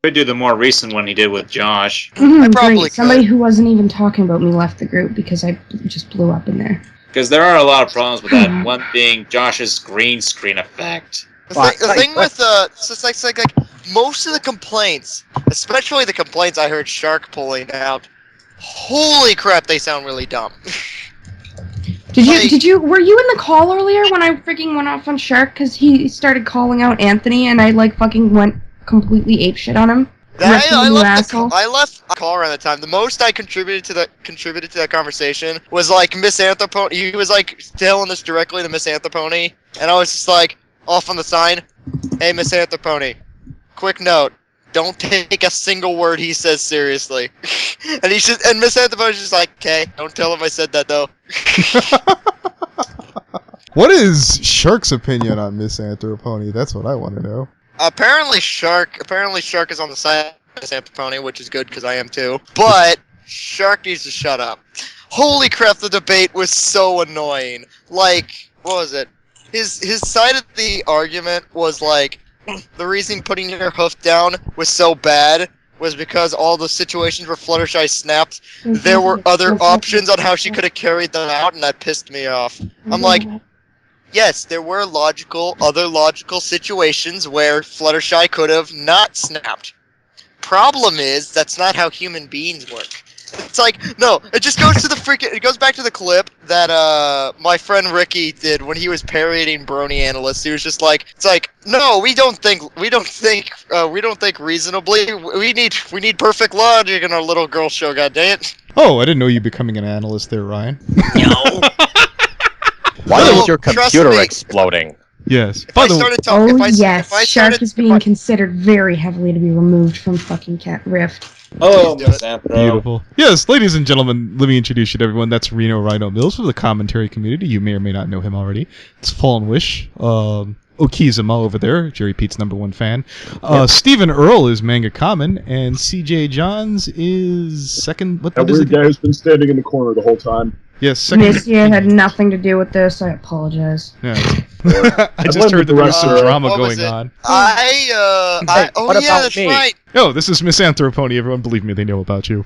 Could do the more recent one he did with Josh. I probably great. could. Somebody who wasn't even talking about me left the group because I just blew up in there. Because there are a lot of problems with that. One being Josh's green screen effect. The thing with it's like most of the complaints, especially the complaints I heard Shark pulling out, holy crap, they sound really dumb. Were you in the call earlier when I freaking went off on Shark because he started calling out Anthony and I like fucking went completely apeshit on him? I left the call around the time. The most I contributed to that conversation was like MisAnthro Pony. He was like telling us directly to MisAnthro Pony, and I was just like off on the sign. Hey, MisAnthro Pony, quick note: don't take a single word he says seriously. And MisAnthro Pony's just like, okay, don't tell him I said that though. What is Shark's opinion on MisAnthro Pony? That's what I want to know. Apparently Shark is on the side of MisAnthro Pony, which is good because I am too. But Shark needs to shut up. Holy crap, the debate was so annoying. Like, what was it? His side of the argument was like, the reason putting your hoof down was so bad was because all the situations where Fluttershy snapped, there were other options on how she could have carried them out, and that pissed me off. I'm like, yes, there were other logical situations where Fluttershy could have not snapped. Problem is, that's not how human beings work. It's like, no, it just goes to it goes back to the clip that, my friend Ricky did when he was parodying Brony Analyst. He was just like, it's like, no, we don't think reasonably. We need perfect logic in our little girl show, goddammit. Oh, I didn't know you becoming an analyst there, Ryan. No. Why is your computer exploding? Yes. Shark is being considered very heavily to be removed from fucking Cat Rift. Oh, MisAnthro. Beautiful. Yes, ladies and gentlemen, let me introduce you to everyone. That's Reno Rhino Mills for the commentary community. You may or may not know him already. It's Fallen Wish. Okizeme over there, Jerry Peet's #1 fan. Stephen Earl is Manga Kamen, and CJ Johns is second. What that is weird it? guy who's been standing in the corner the whole time. Yes, second. This year had nothing to do with this. I apologize. Yeah. I just heard that there was some drama going on. That's right. Oh, this is MisAnthro Pony. Everyone, believe me, they know about you.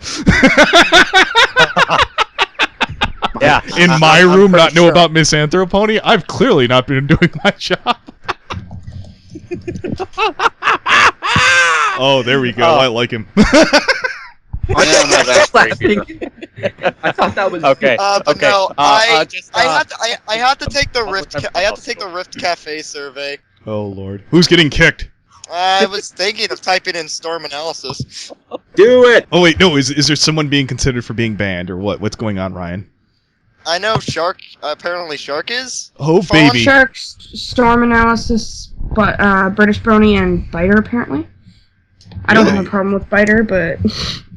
Yeah. In my room, not know about MisAnthro Pony? I've clearly not been doing my job. Oh, there we go. I like him. I thought that was okay. Okay. No, I have to take the Rift Cafe survey. Oh Lord, who's getting kicked? I was thinking of typing in storm analysis. Do it! Oh wait, no. Is there someone being considered for being banned or what? What's going on, Ryan? I know Shark. Apparently, Shark is. Oh baby. Shark, Storm Analysis, but British Brony and Biter apparently. I don't have a problem with Biter, but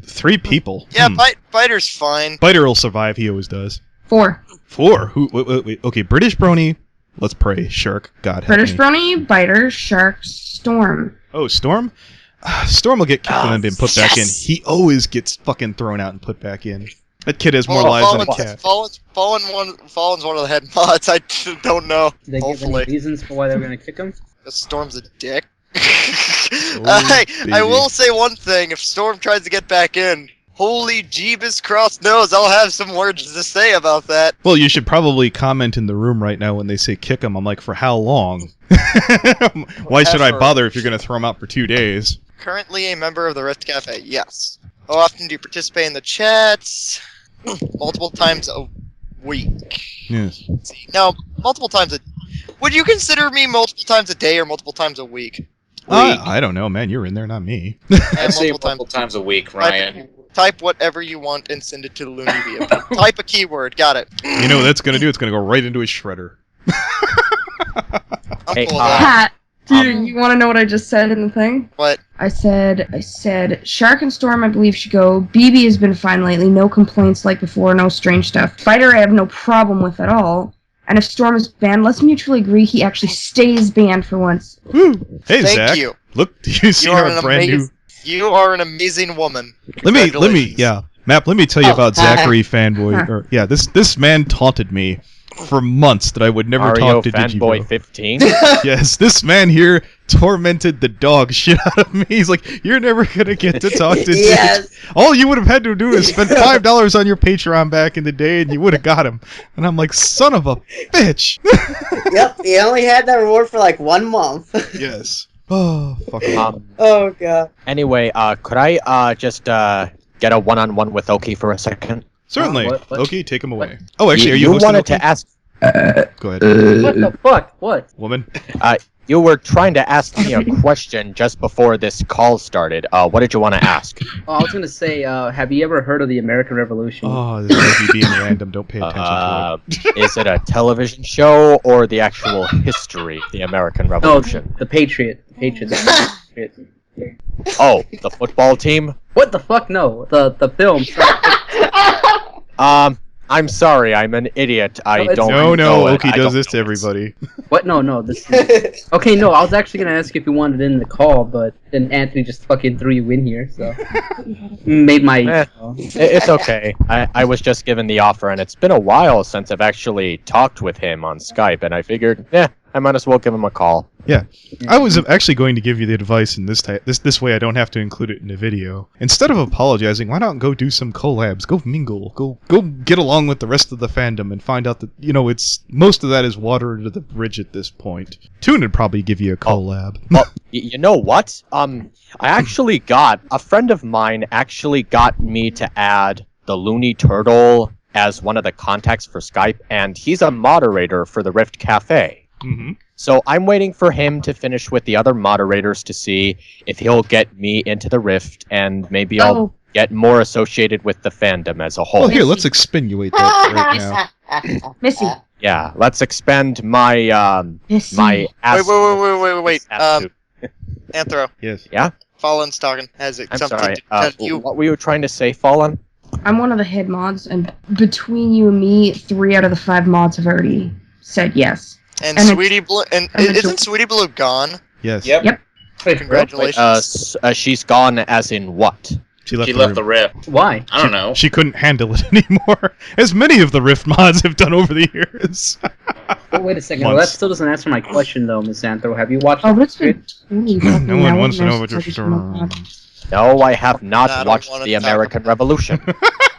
3 people. Yeah, Biter's fine. Biter will survive. He always does. 4. 4. Who? Wait. Okay, British Brony. Let's pray. Shark. God help British me. Brony, Biter, Shark, Storm. Oh, Storm. Storm will get kicked and then put back in. He always gets fucking thrown out and put back in. That kid has more lives than a cat. Fallen's one of the head mods. I don't know. Did they give any reasons for why they were going to kick him? Storm's a dick. I will say one thing. If Storm tries to get back in, holy Jeebus cross knows I'll have some words to say about that. Well, you should probably comment in the room right now when they say kick him. I'm like, for how long? Why should I bother if you're going to throw him out for 2 days? Currently a member of the Rift Cafe, yes. How often do you participate in the chats? Multiple times a week. Yes. No, multiple times a... Would you consider me multiple times a day or multiple times a week? I don't know, man. You're in there, not me. I'd say multiple times a week, Ryan. Type whatever you want and send it to the Looney Via. Type a keyword. Got it. You know what that's going to do? It's going to go right into his shredder. Hey, Pat, you want to know what I just said in the thing? What? I said, Shark and Storm, I believe, should go. BB has been fine lately. No complaints like before. No strange stuff. Biter, I have no problem with at all. And if Storm is banned, let's mutually agree he actually stays banned for once. Woo. Hey, Thank Zack. you. Look, you see our brand new... You are an amazing woman. Let me, yeah. Map, let me tell you about Zachary Fanboy. This man taunted me for months that I would never talk to MarioFanboy Digibro. 15? Yes, this man here tormented the dog shit out of me. He's like, you're never gonna get to talk to Yes. Dig. All you would have had to do is spend $5 on your Patreon back in the day, and you would have got him. And I'm like, son of a bitch. Yep, he only had that reward for like 1 month. Yes. Oh, fuck. Oh god. Anyway, could I just get a one-on-one with Oki for a second? Certainly. What? Okay, take him away. Oh, actually, are you You hosting wanted Oki? to ask... Go ahead. What the fuck? What? Woman. You were trying to ask me a question just before this call started. What did you want to ask? Oh, I was gonna say, have you ever heard of the American Revolution? Oh, this might be being random. Don't pay attention to it. Is it a television show or the actual history of the American No, Revolution? the Patriot. The Patriot. Oh, the football team? What the fuck? No, the film. I'm sorry, I'm an idiot. I it's- don't No, know it. Oki I does don't this to know it. everybody. What? No, this is... Okay, no, I was actually gonna ask if you wanted in the call, but then Anthony just fucking threw you in here, so... Made my... It's okay. I was just given the offer, and it's been a while since I've actually talked with him on Skype, and I figured, I might as well give him a call. Yeah. I was actually going to give you the advice in this way I don't have to include it in the video. Instead of apologizing, why not go do some collabs? Go mingle. Go get along with the rest of the fandom and find out that, it's most of that is water under the bridge at this point. Toon would probably give you a collab. Well, you know what? A friend of mine actually got me to add the Looney Turtle as one of the contacts for Skype, and he's a moderator for the Rift Cafe. Mm-hmm. So I'm waiting for him to finish with the other moderators to see if he'll get me into the Rift, and maybe I'll get more associated with the fandom as a whole. Oh, here, let's expinuate that right now. Missy. Yeah, let's expend my Missy. my Wait. attitude. Anthro, Yes. Yeah, Fallen's talking. Has it I'm something sorry. to tell you? What were you trying to say, Fallen? I'm one of the head mods, and between you and me, 3 out of the 5 mods have already said yes. And and Sweetie Blue, and isn't Sweetie Blue gone? Yes. Yep. Congratulations. She's gone as in what? She left, She left the Rift. Why? I don't know. She couldn't handle it anymore, as many of the Rift mods have done over the years. Oh, wait a second. Well, that still doesn't answer my question, though, MisAnthro. Have you watched... Oh, but it's been totally fucking No one hours wants to now know what you're since I sure. did my No, I have I not don't watched wanna the talk American Revolution.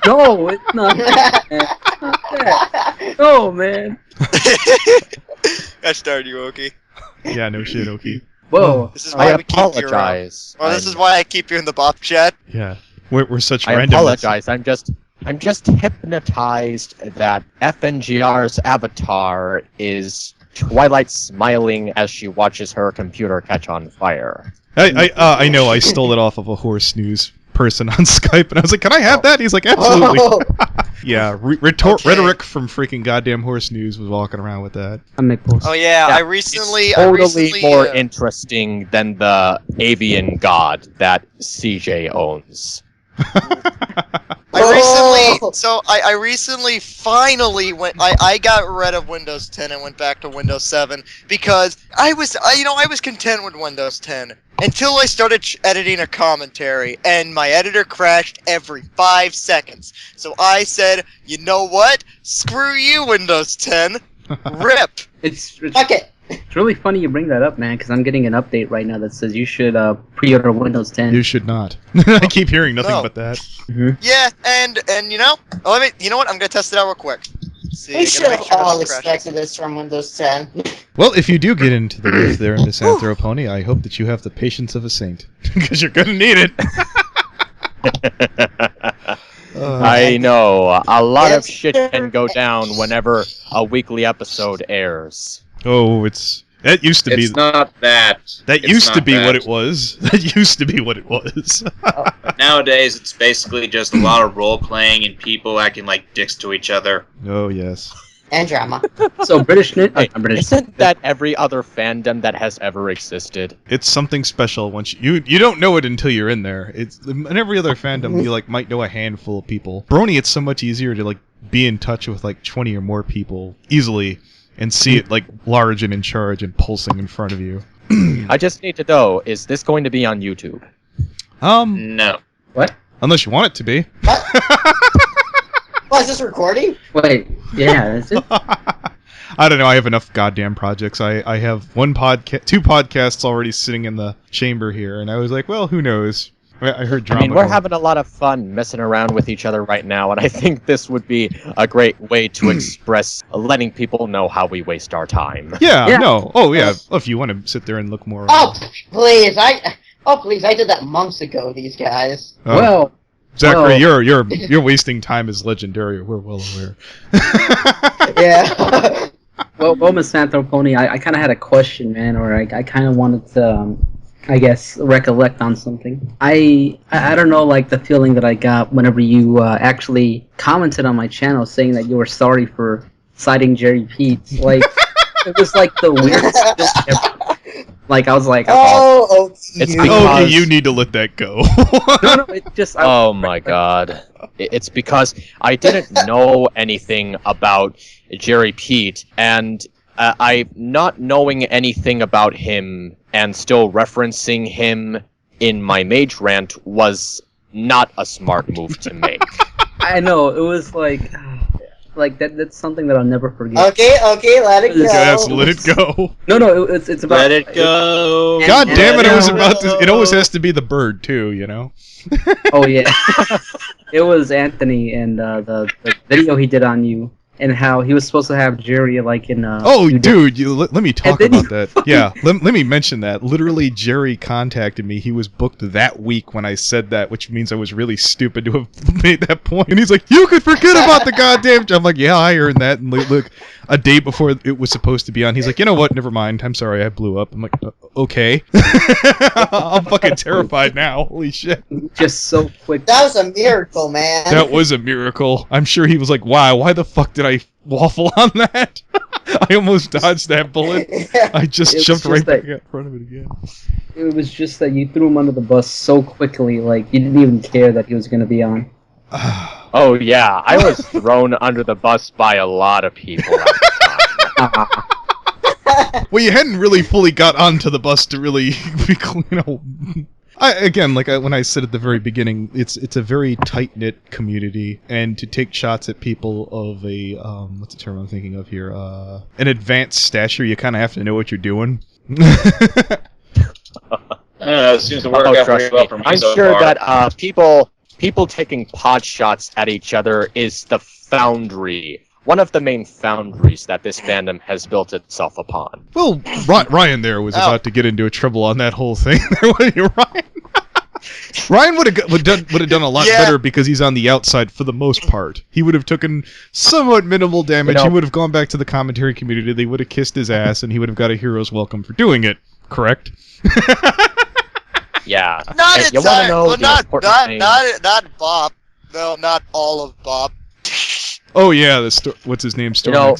No, it's not that. It's not that. No, man. I started you, Oki. Yeah, no shit, Oki. Whoa. This is why I we keep you around. apologize. Well, this is why I keep you in the bop chat. Yeah. We're such I randomness. apologize. I'm just hypnotized that FNGR's avatar is Twilight smiling as she watches her computer catch on fire. I know, I stole it off of a horse news person on Skype, and I was like, can I have that? He's like, absolutely. Oh. Yeah, Okay. rhetoric from freaking goddamn horse news was walking around with that. I'm Nick Post. Oh yeah, Yeah, I recently More interesting than the avian god that CJ owns. I recently finally went. I got rid of Windows 10 and went back to Windows 7 because I was content with Windows 10 until I started editing a commentary and my editor crashed every 5 seconds. So I said, you know what? Screw you, Windows 10. Rip. It's Fuck it. really funny you bring that up, man, because I'm getting an update right now that says you should pre-order Windows 10. You should not. I keep hearing nothing No. but that. Yeah, and you know what? I'm gonna test it out real quick. See, We I should gotta have make sure all nothing crashes. expected this from Windows 10. Well, if you do get into the rift there, MisAnthro Pony, I hope that you have the patience of a saint. Because you're gonna need it. I know. A lot of Yes, shit sir. can go down whenever a weekly episode airs. Oh, that used to be It's not that. that It's used to not be that. what it was. That used to be what it was. Nowadays, it's basically just a lot of role playing and people acting like dicks to each other. Oh yes. And drama. So British Nit, Hey, British. isn't that every other fandom that has ever existed? It's something special once you don't know it until you're in there. It's in every other fandom you might know a handful of people. Brony, it's so much easier to be in touch with 20 or more people easily and see it large and in charge and pulsing in front of you. I just need to know, is this going to be on YouTube? No. What? Unless you want it to be. Well, is this recording? Wait, yeah, is it? I don't know. I have enough goddamn projects. I have two podcasts already sitting in the chamber here, and I was like, well, who knows? I heard drama. I mean, we're having a lot of fun messing around with each other right now, and I think this would be a great way to express letting people know how we waste our time. Yeah. No. Oh, yeah. If you want to sit there and look more. Oh, please! I did that months ago. These guys. Well, Zachary, your wasting time is legendary. We're well aware. Yeah. well, MisAnthro Pony, I kind of had a question, man, or I kind of wanted to, I guess, recollect on something. I don't know, like, the feeling that I got whenever you actually commented on my channel saying that you were sorry for citing Jerry Peet. Like, it was like the weirdest thing ever. Like, I was like, It's because you need to let that go. no, it just. Oh my god. It's because I didn't know anything about Jerry Peet, and I not knowing anything about him and still referencing him in my mage rant was not a smart move to make. I know, it was like that's something that I'll never forget. Okay, let it go. Yes, let it go. No, it's about. Let it go. God damn it! I was about to. It always has to be the bird too, you know. Oh yeah, it was Anthony and the video he did on you. And how he was supposed to have Jerry, like, in... oh, dude, let me talk about that. Yeah, let me mention that. Literally, Jerry contacted me. He was booked that week when I said that, which means I was really stupid to have made that point. And he's like, you could forget about the goddamn... I'm like, yeah, I earned that. And look, a day before it was supposed to be on, he's like, you know what, never mind. I'm sorry, I blew up. I'm like, okay. I'm fucking terrified now. Holy shit. Just so quick. That was a miracle, man. That was a miracle. I'm sure he was like, wow, why the fuck did I waffle on that? I almost dodged that bullet. I just jumped right back in front of it again. It was just that you threw him under the bus so quickly, like, you didn't even care that he was going to be on. Oh yeah, I was thrown under the bus by a lot of people at the time. Well, you hadn't really fully got onto the bus to really, you know... when I said at the very beginning, it's a very tight-knit community, and to take shots at people of a, what's the term I'm thinking of here, an advanced stature, you kind of have to know what you're doing. I don't know, it seems to work out pretty well for me I'm so sure far. that people taking pot shots at each other is the foundry. One of the main foundries that this fandom has built itself upon. Well, Ryan there was about to get into trouble on that whole thing. Ryan. Ryan would have done a lot better because he's on the outside for the most part. He would have taken somewhat minimal damage. You know, he would have gone back to the commentary community. They would have kissed his ass, and he would have got a hero's welcome for doing it. Correct? Yeah. Not And you want to know well, the important thing? not Bop. No, not all of Bop. Oh yeah, what's his name? Yeah,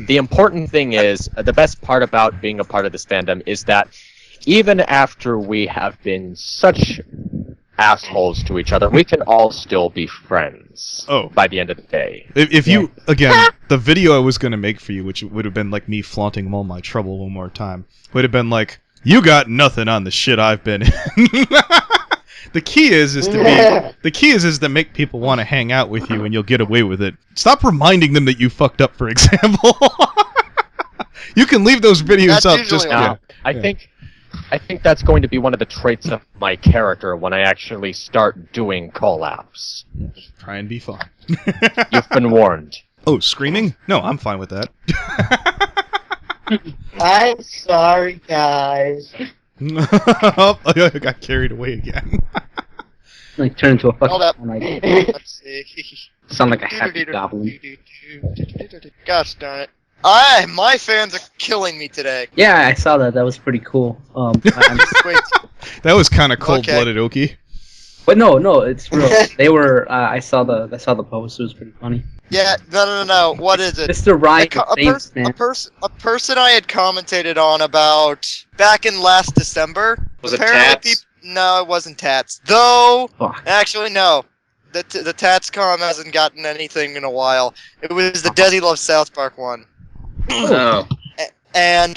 the important thing is, the best part about being a part of this fandom is that even after we have been such assholes to each other, we can all still be friends by the end of the day. If you, again, the video I was going to make for you, which would have been like me flaunting all my trouble one more time, would have been like, you got nothing on the shit I've been in. The key is to make people want to hang out with you, and you'll get away with it. Stop reminding them that you fucked up, for example. You can leave those videos up. Just I think that's going to be one of the traits of my character when I actually start doing collabs. Try and be fun. You've been warned. Oh, screaming? No, I'm fine with that. I'm sorry, guys. I got carried away again. Like, turn into a fucking... Let's see. Sound like a happy goblin. Gosh darn it. My fans are killing me today. Yeah, I saw that. That was pretty cool. Wait. That was kind of cold-blooded, Oki. But no, it's real. They were. I saw the post. It was pretty funny. Yeah, no. What is it? Mr. Ryan, a person I had commented on about back in last December. Was it Tats? No, it wasn't Tats. Though, Fuck. actually, no. The TatsCom hasn't gotten anything in a while. It was the Desi Loves South Park one. Oh. And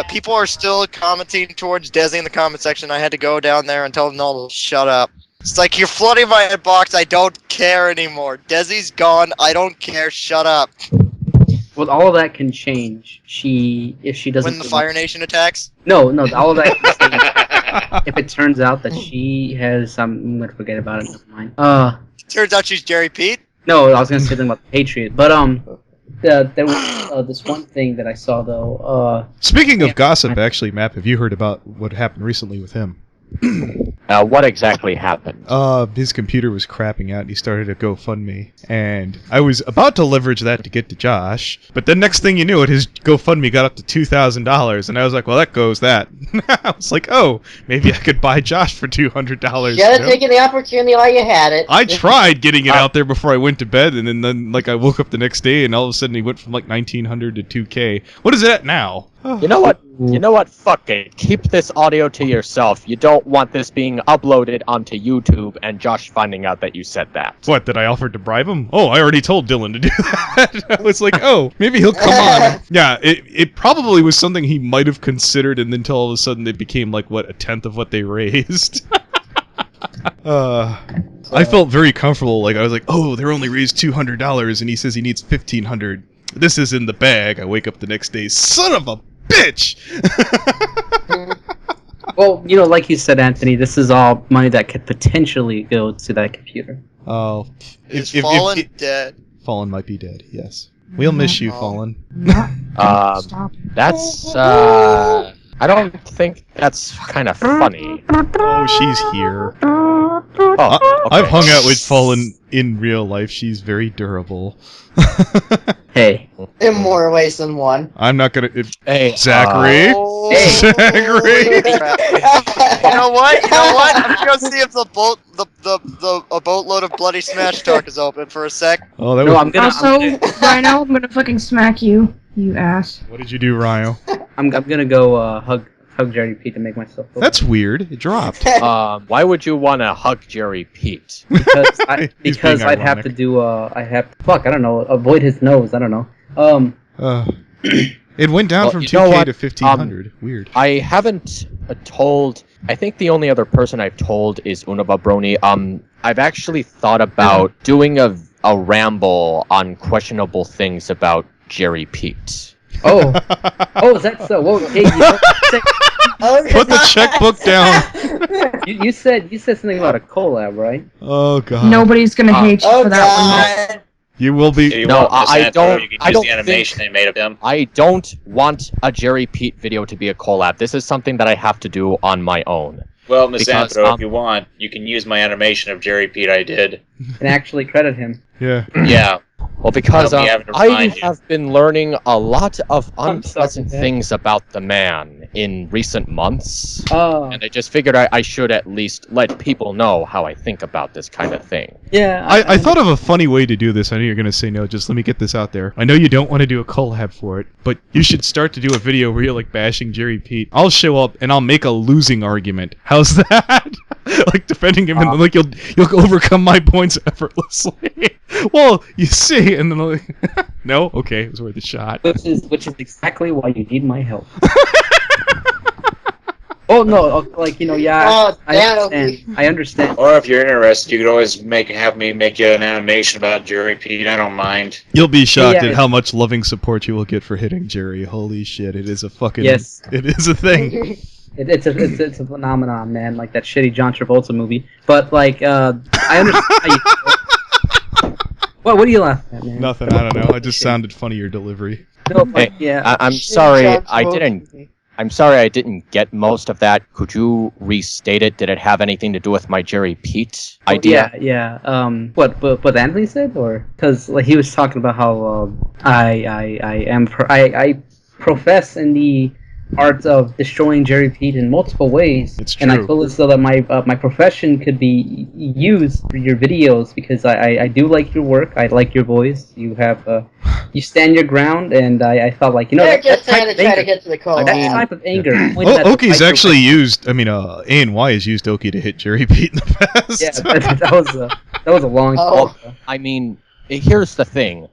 people are still commenting towards Desi in the comment section. I had to go down there and tell them all to shut up. It's like, you're flooding my inbox, I don't care anymore. Desi's gone, I don't care, shut up. Well, all of that can change. If she doesn't When the Fire Nation attacks? No, all of that can change. If it turns out that she has some, I'm gonna forget about it. Never mind. Turns out she's Jerry Peet? No, I was gonna say something about the Patriot, but there was this one thing that I saw though. Speaking of gossip, actually, Map, have you heard about what happened recently with him? What exactly happened? His computer was crapping out and he started a GoFundMe. And I was about to leverage that to get to Josh, but then next thing you knew it, his GoFundMe got up to $2,000, and I was like, well, that goes that. I was like, oh, maybe I could buy Josh for $200. You should have taken the opportunity while you had it. I tried getting it out there before I went to bed, and then like I woke up the next day, and all of a sudden he went from like 1,900 to 2K. What is it at now? You know what? You know what? Fuck it. Keep this audio to yourself. You don't want this being uploaded onto YouTube and Josh finding out that you said that. What, did I offer to bribe him? Oh, I already told Dylan to do that. I was like, oh, maybe he'll come on. Yeah, it probably was something he might have considered, and then until all of a sudden it became like, what, 1/10 of what they raised? I felt very comfortable. Like, I was like, oh, they're only raised $200, and he says he needs $1,500. This is in the bag. I wake up the next day, son of a bitch! Well, you know, like you said, Anthony, this is all money that could potentially go to that computer. Oh, Is Fallen dead? Fallen might be dead. Yes, we'll miss you, Fallen. That's I don't think that's kind of funny. Oh, she's here. Oh, okay. I've hung out with Fallen in real life. She's very durable. Hey. In more ways than one. I'm not gonna. Hey, Zachary. Zachary. You know what? I'm gonna go see if a boatload of bloody smash talk is open for a sec. Oh, that No, was. I'm gonna. Also, Rhino, I'm gonna fucking smack you, you ass. What did you do, Ryo? I'm gonna go hug Jerry Peet to make myself feel That's weird. It dropped. Why would you want to hug Jerry Peet? because I'd have to do fuck, I don't know, avoid his nose. I don't know. It went down from 2K to 1,500. Weird. I haven't told. I think the only other person I've told is Unababroni. I've actually thought about doing a ramble on questionable things about Jerry Peet. Oh, is that so? Whoa, hey, Put the checkbook down. you said something about a collab, right? Oh god. Nobody's gonna hate you for that one. You will be. If you No, want I MisAnthro, don't- You can I use don't the animation they made of him. I don't want a Jerry Peet video to be a collab. This is something that I have to do on my own. Well, Because, MisAnthro, if you want, you can use my animation of Jerry Peet I did. And actually credit him. Yeah. Yeah. Well, because I'll be having to I remind you. have been learning a lot of unpleasant sorry, things about the man in recent months. Oh, And I just figured I should at least let people know how I think about this kind of thing. yeah. I thought of a funny way to do this. I know you're going to say no. Just let me get this out there. I know you don't want to do a collab for it, but you should start to do a video where you're like bashing Jerry Peet. I'll show up and I'll make a losing argument. How's that? Like defending him, and then, like you'll overcome my points effortlessly. Well, you see, and then I'll like, no, okay, it was worth a shot. which is exactly why you need my help. Oh no, like yeah, Oh, I damn. understand. I understand. Or if you're interested, you could always have me make you an animation about Jerry Peet. I don't mind. You'll be shocked Yeah, at how much loving support you will get for hitting Jerry. Holy shit, it is a fucking Yes. It is a thing. It's a phenomenon, man. Like that shitty John Travolta movie. But like, I understand. How you what are you laughing at, man? Nothing. I don't know. It just sounded funny your delivery. No, but yeah. I'm sorry, I'm sorry I didn't get most of that. Could you restate it? Did it have anything to do with my Jerry Peet idea? Yeah. What Anthony said, or because like he was talking about how I profess in the art of destroying Jerry Peet in multiple ways. It's And I true. feel as though that my profession could be used for your videos because I do like your work. I like your voice. You have you stand your ground, and I felt like They're that just type trying to of try to anger- get to the core. that type of anger. pointed at the Oki's right actually direction. used. I mean, A&Y has used Oki to hit Jerry Peet in the past. Yeah, that was a long Oh. call. I mean, here's the thing.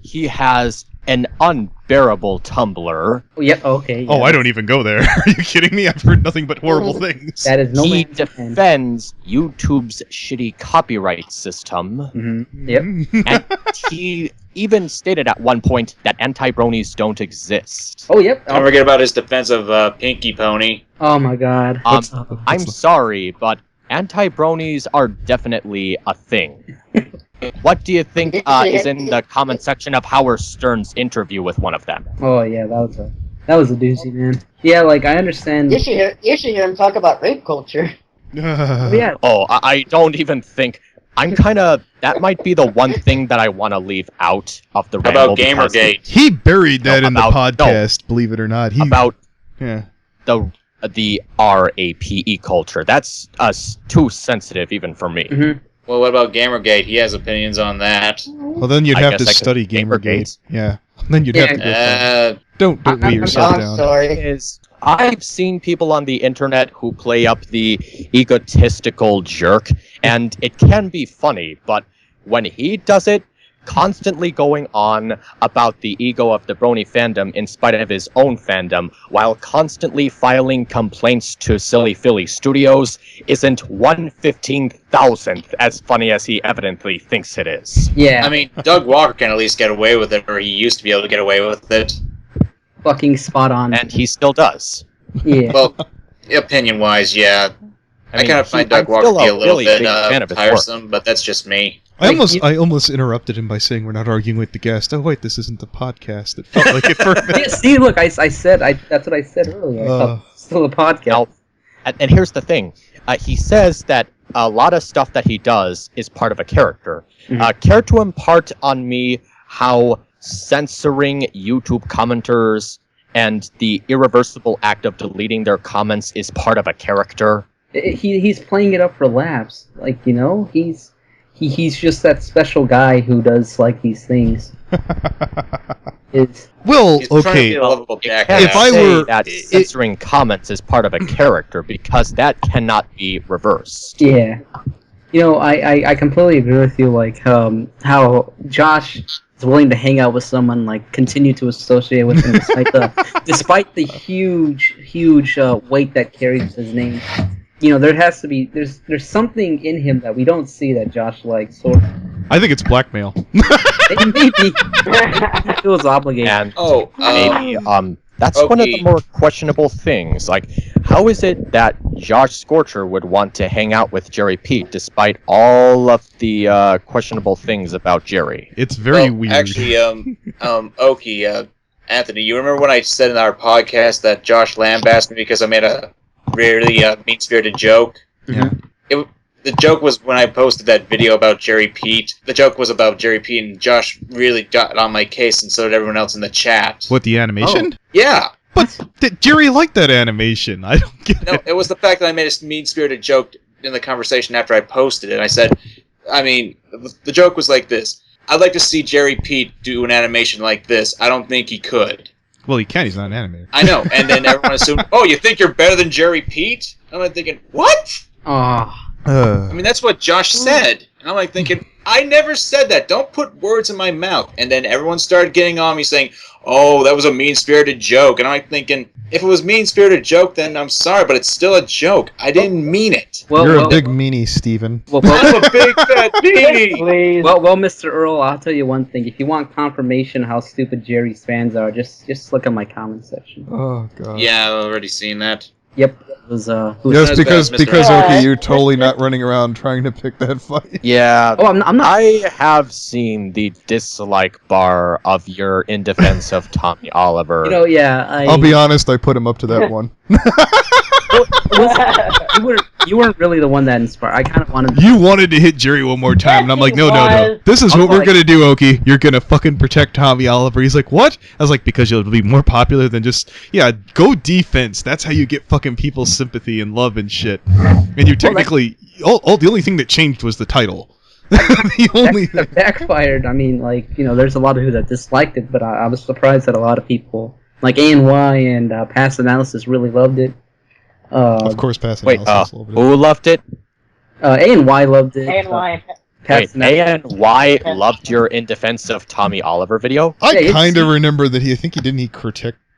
He has an unbearable Tumblr. Oh, yeah, okay. Oh, yeah. I don't even go there. Are you kidding me? I've heard nothing but horrible things. That is no He man's land. defends YouTube's shitty copyright system. Mhm. Yep. he even stated at one point that anti-bronies don't exist. Oh, yep. Don't forget about his defense of Pinky Pony. Oh my god. I'm sorry, but anti-bronies are definitely a thing. What do you think is in the comment section of Howard Stern's interview with one of them? Oh yeah, that was a doozy, man. Yeah, like I understand. You should hear him talk about rape culture. Yeah. Oh, I don't even think. I'm kind of. That might be the one thing that I want to leave out of the How ramble. about Gamergate? He buried that in the about- podcast, believe it or not. Yeah. The RAPE culture. That's too sensitive even for me. Mm-hmm. Well, what about Gamergate? He has opinions on that. Well, then you'd I have to guess I could- study Gamergate. Gamergate. Yeah. Then you'd have to go through. Don't weigh yourself I'm down. sorry. Is I've seen people on the internet who play up the egotistical jerk, and it can be funny, but when he does it, constantly going on about the ego of the brony fandom in spite of his own fandom, while constantly filing complaints to Silly Philly Studios, isn't 1/15,000th as funny as he evidently thinks it is. Yeah. I mean, Doug Walker can at least get away with it, or he used to be able to get away with it. Fucking spot on. And he still does. Yeah. Well, opinion-wise, yeah. I mean, kind of find I'm Doug Walker still to be a little really bit big fan of his work. tiresome, but that's just me. I Like, almost interrupted him by saying we're not arguing with the guest. Oh wait, this isn't the podcast. It felt like it for a Yeah, minute. see, look, that's what I said earlier. I thought it was still a podcast. Now, and here's the thing. He says that a lot of stuff that he does is part of a character. Mhm. Care to impart on me how censoring YouTube commenters and the irreversible act of deleting their comments is part of a character? He's playing it up for laughs. Like, you know, he's just that special guy who does like these things. Well, He's trying to okay. be a lovable You jackass. can't If I say were- that censoring comments is part of a character because that cannot be reversed. Yeah. You know, I completely agree with you, like, how Josh is willing to hang out with someone, like, continue to associate with him despite the huge weight that carries his name. You know, there has to be, there's something in him that we don't see that Josh likes, or I think it's blackmail. maybe he feels obligated. And Oh, maybe that's one of the okay. more questionable things. Like, how is it that Josh Scorcher would want to hang out with Jerry Peet despite all of the questionable things about Jerry? It's very well, weird. Actually, Oki, Anthony, you remember when I said in our podcast that Josh lambasted me because I made a really mean-spirited joke? Yeah. The joke was when I posted that video about Jerry Peet. The joke was about Jerry Peet, and Josh really got on my case, and so did everyone else in the chat. What, the animation? Yeah. But Jerry liked that animation. I don't get No, it. it was the fact that I made a mean-spirited joke in the conversation after I posted it. I said, I mean, the joke was like this. I'd like to see Jerry Peet do an animation like this. I don't think he could. Well, he can. He's not an animator. I know. And then everyone assumed, oh, you think you're better than Jerry Peet? And I'm like thinking, what? Oh. I mean, that's what Josh said. And I'm like thinking, I never said that. Don't put words in my mouth. And then everyone started getting on me saying, oh, that was a mean-spirited joke. And I'm like thinking, if it was mean-spirited joke, then I'm sorry, but it's still a joke. I didn't mean it. You're a big meanie, Steven. I'm a big fat meanie. Please. Well, Mr. Earl, I'll tell you one thing. If you want confirmation how stupid Jerry's fans are, just look at my comment section. Oh, God. Yeah, I've already seen that. Yep. It was, Yes, As because, bad as Mr. because Earl. okay, you're totally not running around trying to pick that fight. Yeah. Oh, I'm not. I have seen the dislike bar of your in defense of Tommy Oliver. You know, yeah. I'll be honest, I put him up to that one. You weren't really the one that inspired. I kind of wanted. You wanted to hit Jerry one more time, and I'm like, no. This is what we're gonna do, Oki. You're gonna fucking protect Tommy Oliver. He's like, what? I was like, because you'll be more popular than just, yeah, go defense. That's how you get fucking people's sympathy and love and shit. And you technically, the only thing that changed was the title. The only That backfired. I mean, like, you know, there's a lot of who that disliked it, but I was surprised that a lot of people, like ANY and Past Analysis, really loved it. Of course, Pass Wait, Analysis loved it. who loved it? ANY loved it. And why? Wait, ANY loved your in defense of Tommy Oliver video? I Yeah, kind of remember that he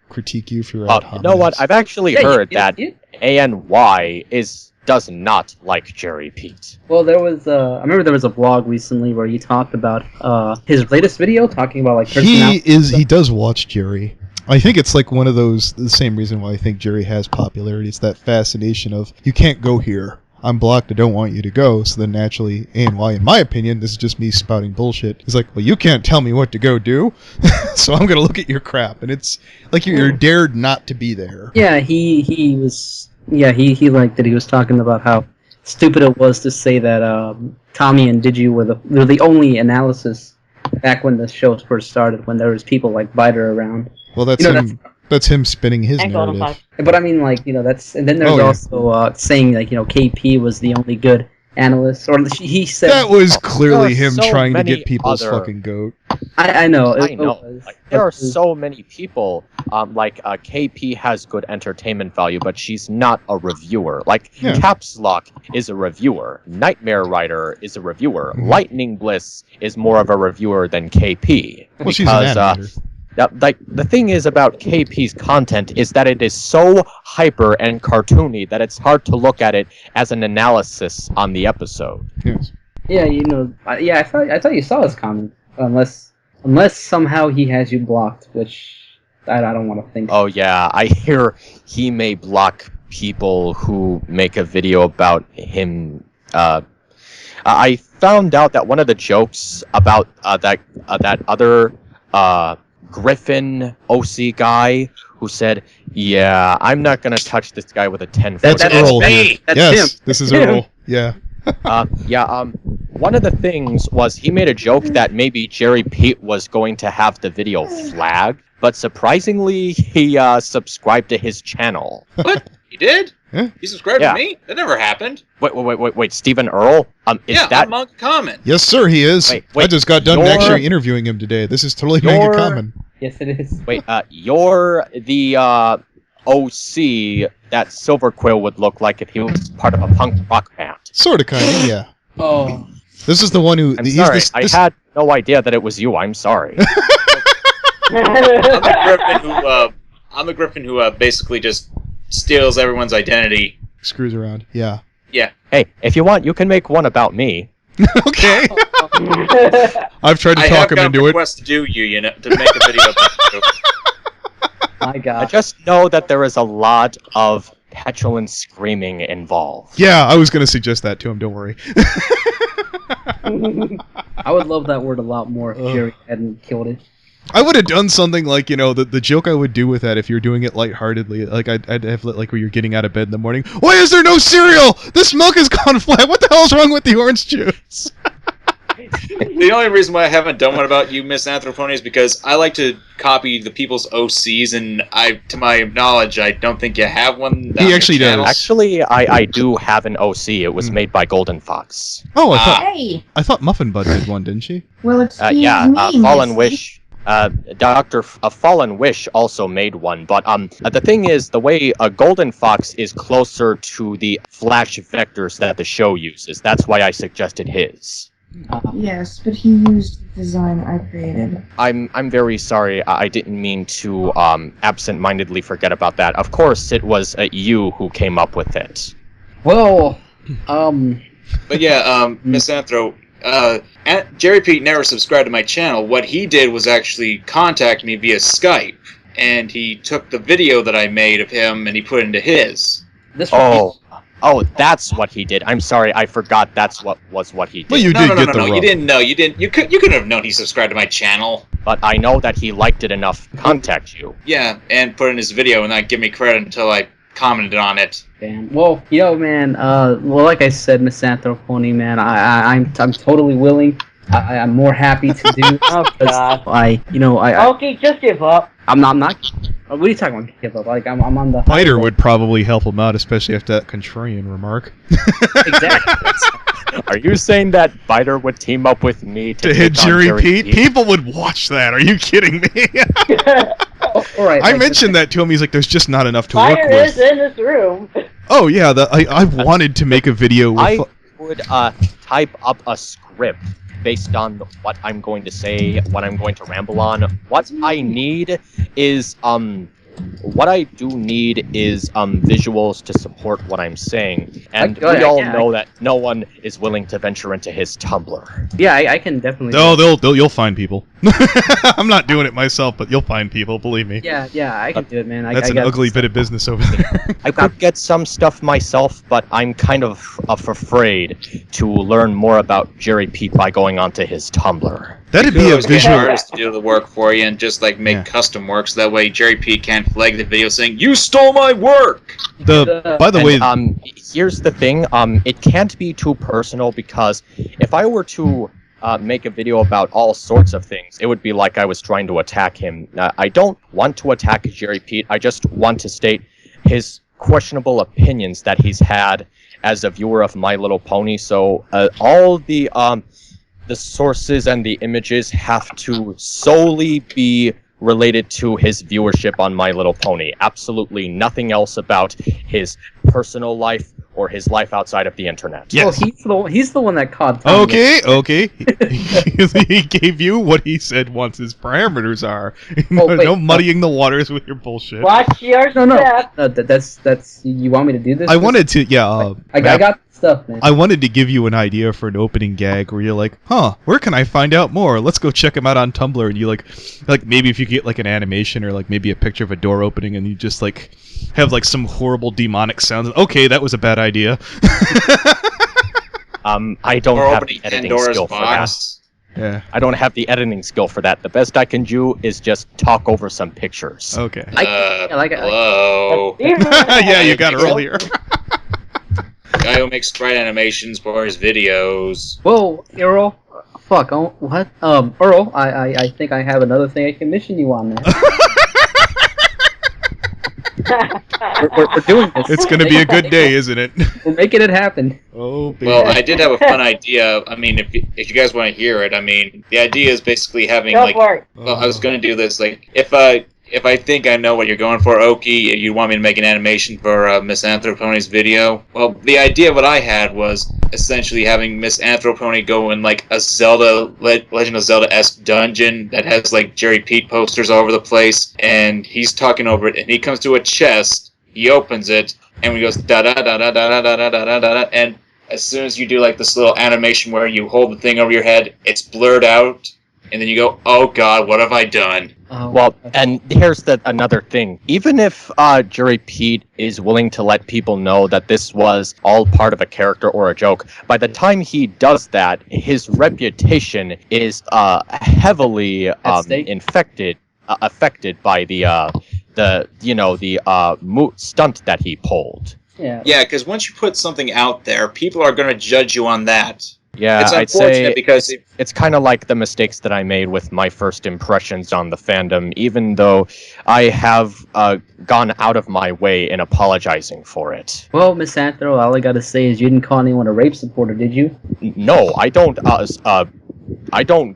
critique you for your ad You know what? I've actually heard that ANY is does not like Jerry Peet. Well, there was I remember there was a blog recently where he talked about his latest video talking about like he does watch Jerry. I think it's like one of those, the same reason why I think Jerry has popularity. It's that fascination of, you can't go here. I'm blocked, I don't want you to go. So then naturally, and why in my opinion, this is just me spouting bullshit. He's like, well, you can't tell me what to go do, so I'm going to look at your crap. And it's like you're dared not to be there. Yeah, he was... Yeah, he liked it. He was talking about how stupid it was to say that Tommy and Digi were the only analysis back when the show first started, when there was people like Biter around. Well, that's him. That's him spinning his narrative. But I mean, like, that's, and then there's also saying like, KP was the only good analyst, or he said that was clearly him trying to get people's fucking goat. I know. I know. Like, there are so many people. KP has good entertainment value, but she's not a reviewer. Like, Caps Lock is a reviewer. Nightmare Rider is a reviewer. Lightning Bliss is more of a reviewer than KP. Well, she's an animator. Like, the thing is about KP's content is that it is so hyper and cartoony that it's hard to look at it as an analysis on the episode. Yes. Yeah, I thought you saw his comment, unless somehow he has you blocked, which I don't want to think. Oh yeah, I hear he may block people who make a video about him. I found out that one of the jokes about that other Griffin OC guy who said, "Yeah, I'm not gonna touch this guy with a 10-foot." That's Earl. That's him. This is him. Earl. Yeah. One of the things was he made a joke that maybe Jerry Peet was going to have the video flagged, but surprisingly, he subscribed to his channel. What? He did? Yeah. He subscribed to me? That never happened. Wait, Stephen Earl? Is that I'm Manga Kamen. Yes, sir, he is. Wait, I just got done actually interviewing him today. This is totally Manga Kamen. Yes, it is. Wait, you're the OC that Silver Quill would look like if he was part of a punk rock band. Sort of, kind of, yeah. Oh. This is the one who... I'm sorry, I had no idea that it was you. I'm sorry. I'm the Griffin who basically just steals everyone's identity. Screws around, yeah. Yeah. Hey, if you want, you can make one about me. Okay. I've tried to talk him into it. I have got requests to do you know, to make a video about you. My God. I just know that there is a lot of petulant screaming involved. Yeah, I was going to suggest that to him, don't worry. I would love that word a lot more if Jerry hadn't killed it. I would have done something like, the joke I would do with that if you're doing it lightheartedly. Like, I'd have, like, where you're getting out of bed in the morning. Why is there no cereal? This milk has gone flat. What the hell's wrong with the orange juice? The only reason why I haven't done one about you, MisAnthro Pony, is because I like to copy the people's OCs, and to my knowledge, I don't think you have one. He actually does. Actually, I do have an OC. It was made by Golden Fox. Oh, I thought Muffin Bud did one, didn't she? Well, it's Fallen Wish. Fallen Wish also made one, but the thing is, the way Golden Fox is closer to the Flash vectors that the show uses. That's why I suggested his. Yes, but he used the design I created. I'm very sorry. I didn't mean to absent-mindedly forget about that. Of course, it was you who came up with it. Well, But yeah, MisAnthro, Jerry Peet never subscribed to my channel. What he did was actually contact me via Skype, and he took the video that I made of him and he put it into his. Oh, that's what he did. I'm sorry, I forgot that's what he did. Well, you did get the rub. You didn't know. You couldn't have known he subscribed to my channel. But I know that he liked it enough to contact you. Yeah, and put it in his video and not give me credit until I commented on it. Damn. Well, man. Like I said, MisAnthro Pony, man, I'm totally willing. I'm more happy to do. Oh God. Okay, just give up. I'm not. What are you talking about? Give up? Like I'm on the. Biter would probably help him out, especially after that contrarian remark. Exactly. Are you saying that Biter would team up with me to hit Jerry Peet? People would watch that. Are you kidding me? All right. I mentioned that to him. He's like, "There's just not enough to work with." Fire is in this room. Oh yeah, I wanted to make a video with. I would type up a script based on what I'm going to say, what I'm going to ramble on. What I need is what I do need is visuals to support what I'm saying, and I- we all yeah, know that no one is willing to venture into his Tumblr. Yeah, I can definitely. You'll find people. I'm not doing it myself, but you'll find people. Believe me. Yeah, I can do it, man. That's an ugly bit of business over there. I could get some stuff myself, but I'm kind of afraid to learn more about Jerry Peet by going onto his Tumblr. That'd You be could a always get visual. artists to do the work for you and just like make Yeah. custom work, so that way Jerry Peet can't flag the video saying "You stole my work." By the way, Here's the thing. It can't be too personal because if I were to make a video about all sorts of things, it would be like I was trying to attack him. I don't want to attack Jerry Peet. I just want to state his questionable opinions that he's had as a viewer of My Little Pony. So all the sources and the images have to solely be related to his viewership on My Little Pony. Absolutely nothing else about his personal life or his life outside of the internet. yes. Well, he's the one that caught. Tom Okay. He gave you what he said once his parameters are. wait. No muddying the waters with your bullshit. Watch your No. step. That's. You want me to do this? I wanted to, yeah. I got stuff, man. I wanted to give you an idea for an opening gag where you're like, where can I find out more? Let's go check him out on Tumblr. And you like maybe if you get like an animation or like maybe a picture of a door opening and you just like have like some horrible demonic sounds. Okay, that was a bad idea. I don't Or have opening the editing Pandora's skill for that. box. Yeah. I don't have the editing skill for that. The best I can do is just talk over some pictures. Okay. Hello. Yeah, you got it earlier. Guy who makes sprite animations for his videos. Whoa, Earl. Fuck. Oh, what? Earl. I think I have another thing I can mission you on, man. we're doing this. It's gonna be a good day, isn't it? We're making it happen. Oh, baby. Well, I did have a fun idea. I mean, if you guys want to hear it, I mean, the idea is basically having Go like. for it. Well, I was going to do this. Like, if I think I know what you're going for, Oki, and you want me to make an animation for MisAnthro Pony's video, well, the idea what I had was essentially having MisAnthro Pony go in like a Legend of Zelda-esque dungeon that has like Jerry Peet posters all over the place, and he's talking over it, and he comes to a chest, he opens it, and he goes da da da da da da da da da da, and as soon as you do like this little animation where you hold the thing over your head, it's blurred out. And then you go, oh god, what have I done? Well, and here's another thing. Even if Jerry Peet is willing to let people know that this was all part of a character or a joke, by the time he does that, his reputation is heavily affected by the stunt that he pulled. Yeah, because once you put something out there, people are going to judge you on that. Yeah, it's I'd unfortunate say because it's kind of like the mistakes that I made with my first impressions on the fandom, even though I have gone out of my way in apologizing for it. Well, MisAnthro, all I gotta say is you didn't call anyone a rape supporter, did you? No, I don't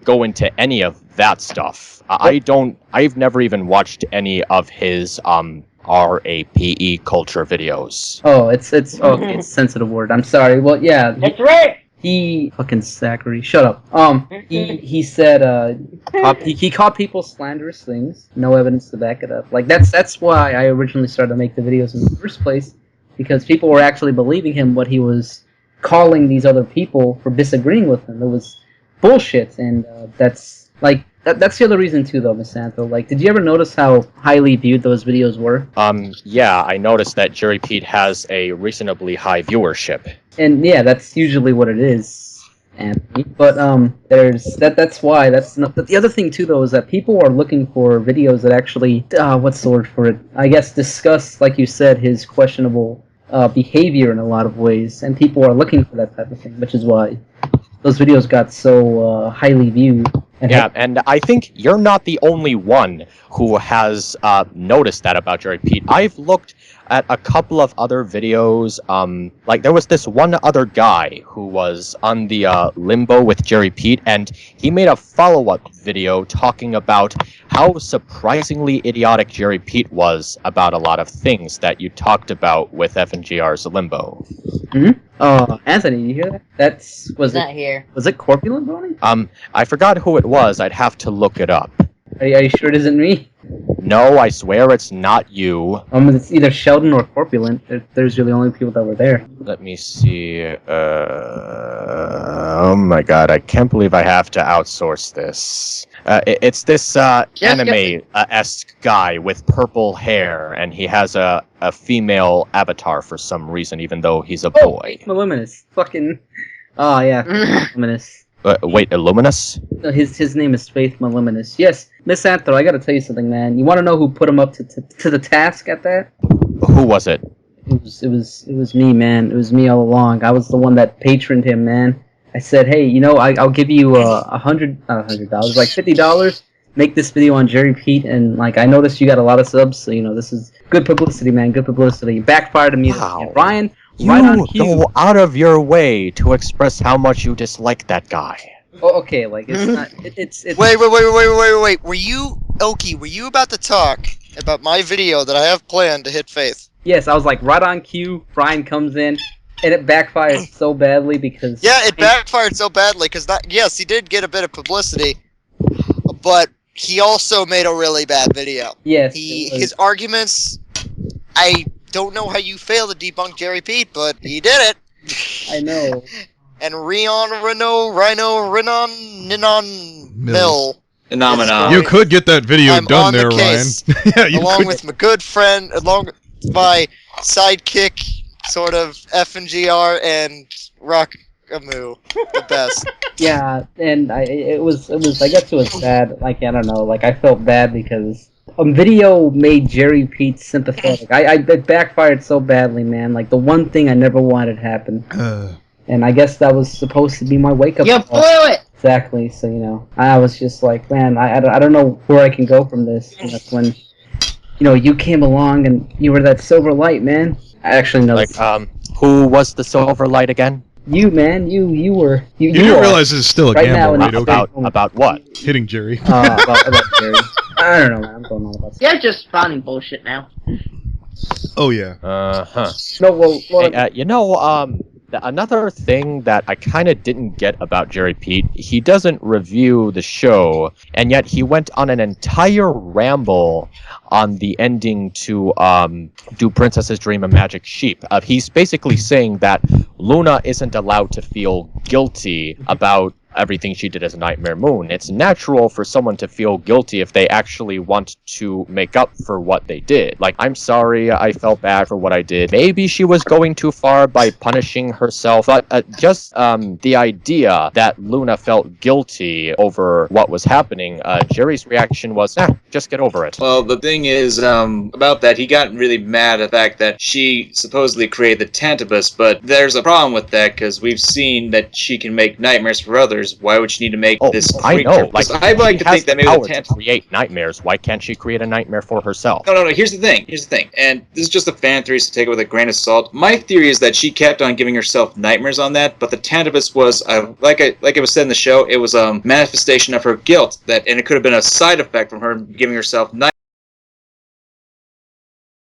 go into any of that stuff. I've never even watched any of his RAPE culture videos. Oh, it's it's a sensitive word. I'm sorry. Well, yeah. That's right. He fucking Zachary, shut up. He said he caught people slanderous things, no evidence to back it up. Like that's why I originally started to make the videos in the first place, because people were actually believing him what he was calling these other people for disagreeing with him. It was bullshit, and that's like that's the other reason too, though, MisAnthro. Like, did you ever notice how highly viewed those videos were? Yeah, I noticed that Jerry Peet has a reasonably high viewership. And yeah, that's usually what it is, Anthony. But there's that's why that's not. But the other thing too, though, is that people are looking for videos that actually what's the word for it? I guess discuss, like you said, his questionable behavior in a lot of ways, and people are looking for that type of thing, which is why those videos got so highly viewed. And I think you're not the only one who has noticed that about Jerry Peet. I've looked at a couple of other videos, like there was this one other guy who was on the Limbo with Jerry Peet, and he made a follow-up video talking about how surprisingly idiotic Jerry Peet was about a lot of things that you talked about with FNGR's Limbo. Anthony, you hear that? Was not here. Was it Corpulent Pony? I forgot who it was. I'd have to look it up. Are you sure it isn't me? No, I swear it's not you. It's either Sheldon or Corpulent. There's really the only people that were there. Let me see. Oh my god, I can't believe I have to outsource this. It's this anime-esque guy with purple hair, and he has a female avatar for some reason, even though he's a boy. Moliminious. Fucking... Oh, yeah. Moliminious. Wait, Illuminous? No, his name is Faith Moliminious. Yes, MisAnthro, I gotta tell you something, man. You wanna know who put him up to the task at that? Who was it? It was me, man. It was me all along. I was the one that patroned him, man. I said, hey, you know, I'll give you $100, like $50. Make this video on Jerry Peet, and like I noticed you got a lot of subs, so you know this is good publicity, man. Good publicity. Backfired on me. Wow. Ryan, You right on cue. go out of your way to express how much you dislike that guy. Oh, okay, like it's not. It's. Wait. Were you about to talk about my video that I have planned to hit Faith? Yes, I was like right on cue. Brian comes in, and it backfired so badly because. Yeah, it backfired so badly because yes, he did get a bit of publicity, but he also made a really bad video. Yes. His arguments. I don't know how you fail to debunk Jerry Peet, but he did it. I know. And Renon, Mill. Phenomenon. You could get that video I'm done on there, the case, Ryan. Yeah, you along could. with my good friend, along with my sidekick, sort of FNGR and Rockamoo, the best. Yeah, and it was. I guess it was bad. Like I don't know. Like I felt bad because video made Jerry Peet sympathetic. It backfired so badly, man. Like the one thing I never wanted happened. And I guess that was supposed to be my wake up You call. blew it! Exactly. So you know, I was just like, man, I don't know where I can go from this. And that's when, you know, you came along and you were that silver light, man. I actually know. Like, who was the silver light again? You, man, you were. You didn't realize this is still a Right now, gamble, right? Okay. About what? Hitting Jerry. About Jerry. I don't know, man. I'm going on about stuff. You're just spawning bullshit now. Oh yeah. Uh-huh. No, well, Hey, you know, another thing that I kind of didn't get about Jerry Peet, he doesn't review the show, and yet he went on an entire ramble on the ending to Do Princess's Dream a Magic Sheep. He's basically saying that Luna isn't allowed to feel guilty about everything she did as Nightmare Moon. It's natural for someone to feel guilty if they actually want to make up for what they did. Like, I'm sorry, I felt bad for what I did. Maybe she was going too far by punishing herself, but just the idea that Luna felt guilty over what was happening, Jerry's reaction was, just get over it. Well, the thing is, about that, he got really mad at the fact that she supposedly created the Tantibus, but there's a problem with that, because we've seen that she can make nightmares for others. Why would she need to make this creature? I know. Like, I like to think that maybe the Tantibus to create nightmares. Why can't she create a nightmare for herself? No. Here's the thing. And this is just a fan theory, so take it with a grain of salt. My theory is that she kept on giving herself nightmares on that, but the Tantibus was, like it was said in the show, it was a manifestation of her guilt. And it could have been a side effect from her giving herself nightmares.